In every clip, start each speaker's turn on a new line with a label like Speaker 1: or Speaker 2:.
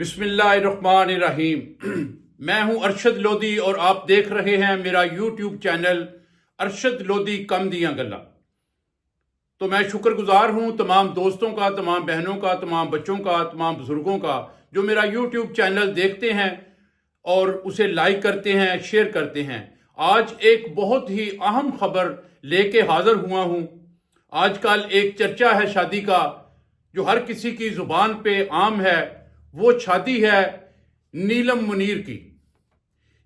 Speaker 1: बिस्मिल्लाहिर्रहमानिर्रहीम। मैं हूं अरशद लोधी और आप देख रहे हैं मेरा यूट्यूब चैनल अरशद लोधी कम दियां गल्ला। तो मैं शुक्रगुजार हूं तमाम दोस्तों का, तमाम बहनों का, तमाम बच्चों का, तमाम बुजुर्गों का जो मेरा यूट्यूब चैनल देखते हैं और उसे लाइक करते हैं, शेयर करते हैं। आज एक बहुत ही अहम खबर लेके हाजिर हुआ हूं। आजकल एक चर्चा है शादी का जो हर किसी की जुबान पे आम है। वो शादी है नीलम मुनीर की।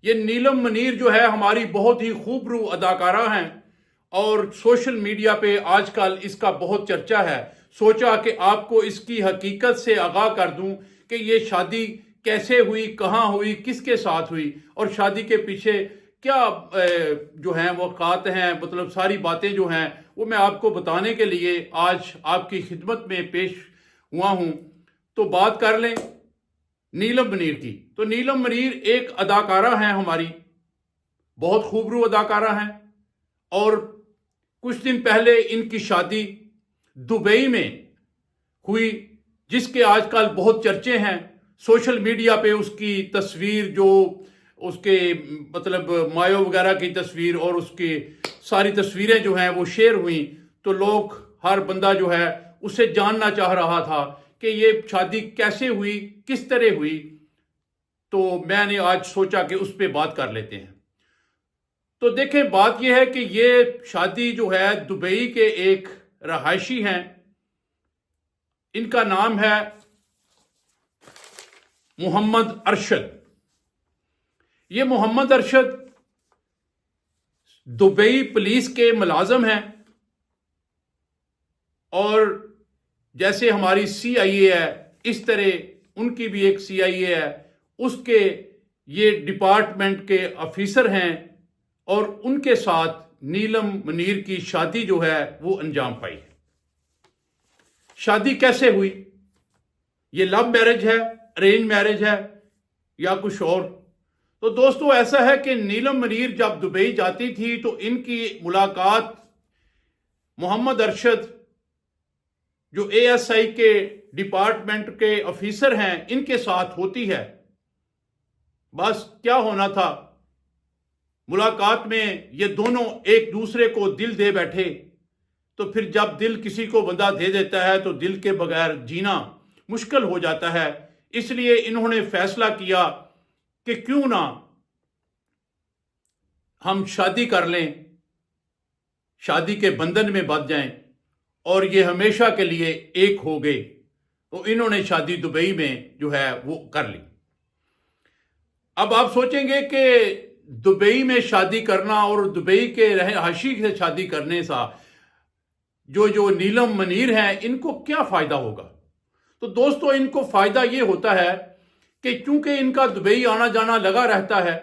Speaker 1: ये नीलम मुनीर जो है हमारी बहुत ही खूबरू अदाकारा हैं और सोशल मीडिया पे आजकल इसका बहुत चर्चा है। सोचा कि आपको इसकी हकीकत से आगाह कर दूं कि ये शादी कैसे हुई, कहाँ हुई, किसके साथ हुई और शादी के पीछे क्या जो हैं वो वाक़ात हैं, मतलब सारी बातें जो हैं वो मैं आपको बताने के लिए आज आपकी खिदमत में पेश हुआ हूँ। तो बात कर लें नीलम मुनीर की। तो नीलम मुनीर एक अदाकारा हैं हमारी, बहुत खूबरू अदाकारा हैं और कुछ दिन पहले इनकी शादी दुबई में हुई जिसके आजकल बहुत चर्चे हैं। सोशल मीडिया पे उसकी तस्वीर, जो उसके मतलब मायो वगैरह की तस्वीर और उसकी सारी तस्वीरें जो हैं वो शेयर हुई, तो लोग, हर बंदा जो है उससे जानना चाह रहा था कि ये शादी कैसे हुई, किस तरह हुई। तो मैंने आज सोचा कि उस पर बात कर लेते हैं। तो देखें, बात यह है कि ये शादी जो है दुबई के एक रहायशी हैं, इनका नाम है मोहम्मद अरशद। ये मोहम्मद अरशद दुबई पुलिस के मुलाजिम हैं और जैसे हमारी CIA है इस तरह उनकी भी एक CIA है, उसके ये डिपार्टमेंट के ऑफिसर हैं और उनके साथ नीलम मुनीर की शादी जो है वो अंजाम पाई। शादी कैसे हुई? ये लव मैरिज है, अरेंज मैरिज है या कुछ और? तो दोस्तों, ऐसा है कि नीलम मुनीर जब दुबई जाती थी तो इनकी मुलाकात मोहम्मद अरशद जो ASI के डिपार्टमेंट के ऑफिसर हैं इनके साथ होती है। बस क्या होना था, मुलाकात में ये दोनों एक दूसरे को दिल दे बैठे। तो फिर जब दिल किसी को बंदा दे देता है तो दिल के बगैर जीना मुश्किल हो जाता है। इसलिए इन्होंने फैसला किया कि क्यों ना हम शादी कर लें, शादी के बंधन में बंध जाएं और ये हमेशा के लिए एक हो गए। तो इन्होंने शादी दुबई में जो है वो कर ली। अब आप सोचेंगे कि दुबई में शादी करना और दुबई के रहायशी से शादी करने से जो नीलम मुनीर हैं इनको क्या फायदा होगा? तो दोस्तों, इनको फायदा ये होता है कि चूंकि इनका दुबई आना जाना लगा रहता है,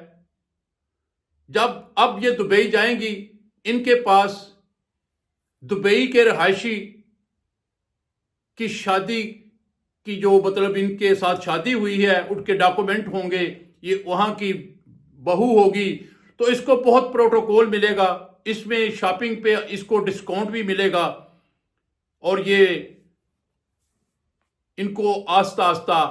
Speaker 1: जब अब ये दुबई जाएंगी इनके पास दुबई के रहायशी की शादी की जो मतलब इनके साथ शादी हुई है उनके डॉक्यूमेंट होंगे, ये वहां की बहू होगी, तो इसको बहुत प्रोटोकॉल मिलेगा, इसमें शॉपिंग पे इसको डिस्काउंट भी मिलेगा और ये इनको आस्ता आस्ता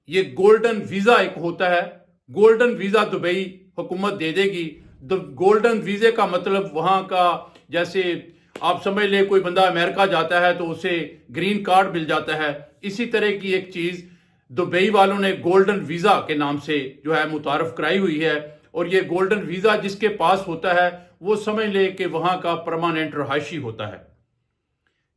Speaker 1: ये गोल्डन वीजा एक होता है, गोल्डन वीजा दुबई हुकूमत दे देगी। गोल्डन वीजे का मतलब वहां का, जैसे आप समझ ले कोई बंदा अमेरिका जाता है तो उसे ग्रीन कार्ड मिल जाता है, इसी तरह की एक चीज दुबई वालों ने गोल्डन वीजा के नाम से जो है मुतारफ कराई हुई है। और ये गोल्डन वीजा जिसके पास होता है वो समझ ले कि वहां का परमानेंट रहायशी होता है।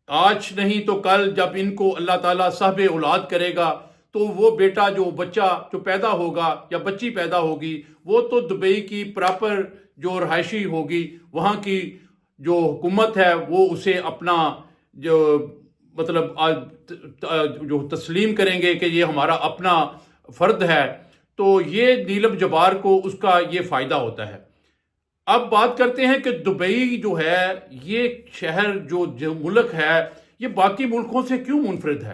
Speaker 1: आज नहीं तो कल जब इनको अल्लाह ताला साहब औलाद करेगा तो वो बेटा, जो बच्चा जो पैदा होगा या बच्ची पैदा होगी, वो तो दुबई की प्रॉपर जो रहायशी होगी, वहां की जो हुकूमत है वो उसे अपना जो मतलब जो तस्लीम करेंगे कि ये हमारा अपना फर्द है। तो ये नीलम जबार को उसका ये फायदा होता है। अब बात करते हैं कि दुबई जो है ये शहर जो मुल्क है ये बाकी मुल्कों से क्यों मुनफरिद है?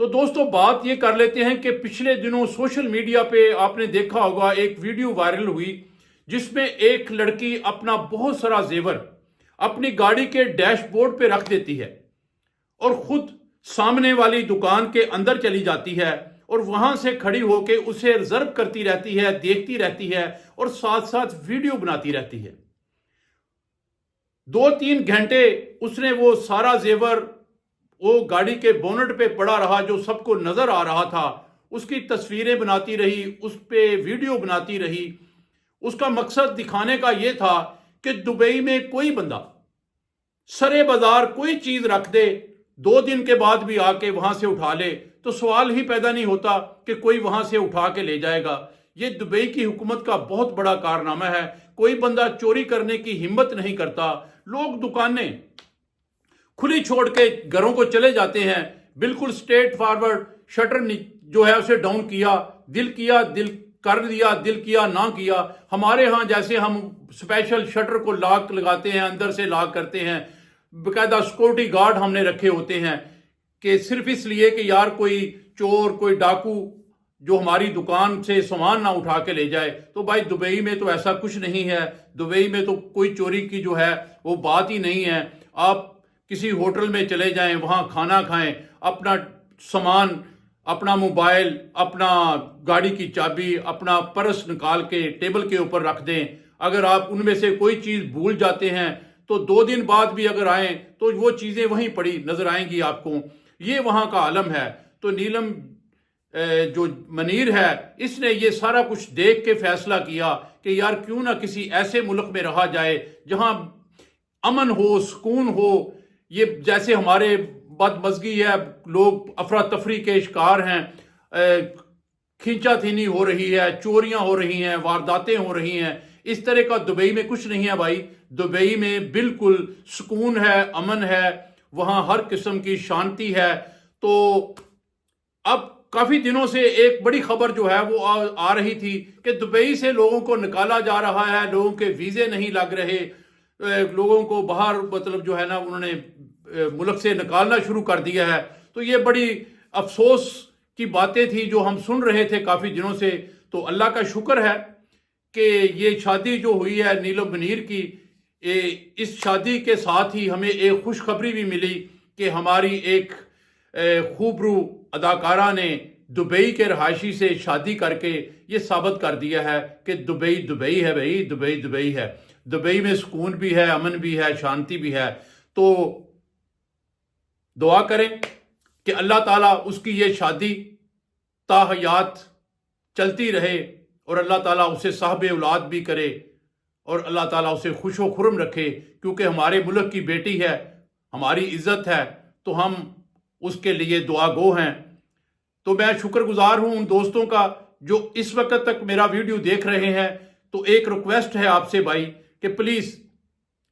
Speaker 1: तो दोस्तों, बात ये कर लेते हैं कि पिछले दिनों सोशल मीडिया पे आपने देखा होगा एक वीडियो वायरल हुई जिसमें एक लड़की अपना बहुत सारा जेवर अपनी गाड़ी के डैशबोर्ड पे रख देती है और खुद सामने वाली दुकान के अंदर चली जाती है اور وہاں سے کھڑی ہو کے اسے آبزرو کرتی رہتی ہے، دیکھتی رہتی ہے اور ساتھ ساتھ ویڈیو بناتی رہتی ہے۔ 2-3 گھنٹے اس نے وہ سارا زیور وہ گاڑی کے بونٹ پہ پڑا رہا جو سب کو نظر آ رہا تھا، اس کی تصویریں بناتی رہی، اس پہ ویڈیو بناتی رہی۔ اس کا مقصد دکھانے کا یہ تھا کہ دبئی میں کوئی بندہ سرے بازار کوئی چیز رکھ دے، 2 دن کے بعد بھی آ کے وہاں سے اٹھا لے تو سوال ہی پیدا نہیں ہوتا کہ کوئی وہاں سے اٹھا کے لے جائے گا۔ یہ دبئی کی حکومت کا بہت بڑا کارنامہ ہے۔ کوئی بندہ چوری کرنے کی ہمت نہیں کرتا۔ لوگ دکانیں کھلی چھوڑ کے گھروں کو چلے جاتے ہیں، بالکل سٹریٹ فارورڈ، شٹر جو ہے اسے ڈاؤن کیا، دل کر دیا، دل کیا نہ کیا۔ ہمارے ہاں جیسے ہم سپیشل شٹر کو لاک لگاتے ہیں، اندر سے لاک کرتے ہیں، باقاعدہ سیکورٹی گارڈ ہم نے رکھے ہوتے ہیں کہ صرف اس لیے کہ یار کوئی چور، کوئی ڈاکو جو ہماری دکان سے سامان نہ اٹھا کے لے جائے۔ تو بھائی دبئی میں تو ایسا کچھ نہیں ہے، دبئی میں تو کوئی چوری کی جو ہے وہ بات ہی نہیں ہے۔ آپ کسی ہوٹل میں چلے جائیں، وہاں کھانا کھائیں، اپنا سامان، اپنا موبائل، اپنا گاڑی کی چابی، اپنا پرس نکال کے ٹیبل کے اوپر رکھ دیں۔ اگر آپ ان میں سے کوئی چیز بھول جاتے ہیں تو 2 دن بعد بھی اگر آئیں تو وہ چیزیں وہیں پڑی نظر آئیں گی آپ کو۔ یہ وہاں کا عالم ہے۔ تو نیلم جو منیر ہے، اس نے یہ سارا کچھ دیکھ کے فیصلہ کیا کہ یار کیوں نہ کسی ایسے ملک میں رہا جائے جہاں امن ہو، سکون ہو۔ یہ جیسے ہمارے بدمزگی ہے، لوگ افراتفری کے شکار ہیں، کھینچا تھینی ہو رہی ہے، چوریاں ہو رہی ہیں، وارداتیں ہو رہی ہیں۔ اس طرح کا دبئی میں کچھ نہیں ہے بھائی۔ دبئی میں بالکل سکون ہے، امن ہے، وہاں ہر قسم کی شانتی ہے۔ تو اب کافی دنوں سے ایک بڑی خبر جو ہے وہ آ رہی تھی کہ دبئی سے لوگوں کو نکالا جا رہا ہے، لوگوں کے ویزے نہیں لگ رہے، لوگوں کو باہر مطلب جو ہے نا انہوں نے ملک سے نکالنا شروع کر دیا ہے۔ تو یہ بڑی افسوس کی باتیں تھی جو ہم سن رہے تھے کافی دنوں سے۔ تو اللہ کا شکر ہے کہ یہ شادی جو ہوئی ہے نیلم منیر کی، اس شادی کے ساتھ ہی ہمیں ایک خوشخبری بھی ملی کہ ہماری ایک خوبرو اداکارہ نے دبئی کے رہائشی سے شادی کر کے یہ ثابت کر دیا ہے کہ دبئی دبئی ہے بھائی، دبئی دبئی ہے۔ دبئی میں سکون بھی ہے، امن بھی ہے، شانتی بھی ہے۔ تو دعا کریں کہ اللہ تعالیٰ اس کی یہ شادی تا حیات چلتی رہے اور اللہ تعالیٰ اسے صاحب اولاد بھی کرے اور اللہ تعالیٰ اسے خوش و خرم رکھے، کیونکہ ہمارے ملک کی بیٹی ہے، ہماری عزت ہے، تو ہم اس کے لیے دعا گو ہیں۔ تو میں شکر گزار ہوں ان دوستوں کا جو اس وقت تک میرا ویڈیو دیکھ رہے ہیں۔ تو ایک ریکویسٹ ہے آپ سے بھائی کہ پلیز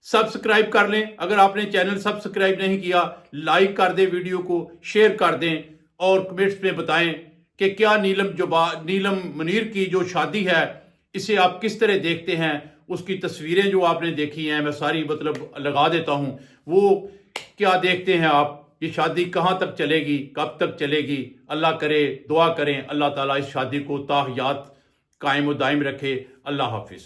Speaker 1: سبسکرائب کر لیں۔ اگر آپ نے چینل سبسکرائب نہیں کیا، لائک کر دیں، ویڈیو کو شیئر کر دیں اور کمنٹس میں بتائیں کہ کیا نیلم منیر کی جو شادی ہے اسے آپ کس طرح دیکھتے ہیں۔ اس کی تصویریں جو آپ نے دیکھی ہیں میں ساری مطلب لگا دیتا ہوں، وہ کیا دیکھتے ہیں آپ؟ یہ شادی کہاں تک چلے گی، کب تک چلے گی؟ اللہ کرے، دعا کریں اللہ تعالیٰ اس شادی کو تا حیات قائم و دائم رکھے۔ اللہ حافظ۔